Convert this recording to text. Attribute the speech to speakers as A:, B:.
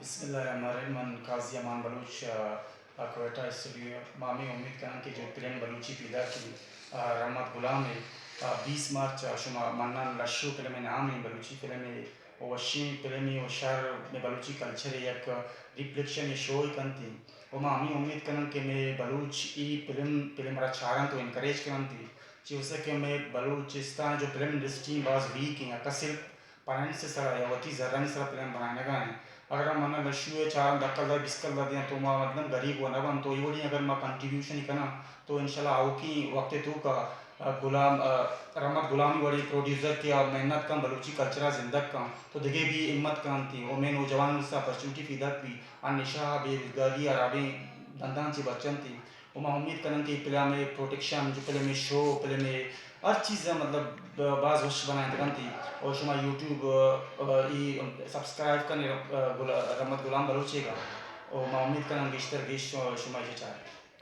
A: بسم اللہ الرحمن الرحیم، من قاضی امان بلوچ کوئٹہ اسٹوڈیو مامی امید کریں کہ جو پلین بلوچی پیدا کی رحمت غلام ہے 20 مارچ شما منان لشو پلم نام ہے بلوچی فلم ہے وشی پلمی و شہر میں بلوچی کلچر یک ریفلیکشن شو کنتی و مامی امید کریں کہ میں بلوچ ای پلم را چارن تو انکریج کرنتی چی اسے کہ میں بلوچستان جو فلم انڈسٹری باز ویک ہیں کا صرف پرائن سے سر یا وتی ذرانی سر فلم بنانے گا ہیں اگر ہم لشوے چار دکل دا بسکل دا دیا تو ما مطلب غریب و نبن تو یہ اگر ما کنٹریبیوشن کنا تو انشاءاللہ آو کی وقت تو کا غلام رحمت غلامی بڑی پروڈیوسر کیا محنت کم بلوچی کلچرہ زندہ کم تو دیگے بھی امت کام تھی وہ میں نوجوان سے اپرچونٹی فیدا بھی ان نشاہ بے روزگاری عرابیں دندان سے بچن تھی وہ میں امید کریں کہ پلے میں پروٹیکشن جو پلے میں شو پلے میں ہر چیز مطلب بعض وش بنائیں کرن تھی اور شما یوٹیوب سبسکرائب کرنے رحمت غلام بلوچے گا اور میں امید کریں گے اشتر گیش شما یہ چاہے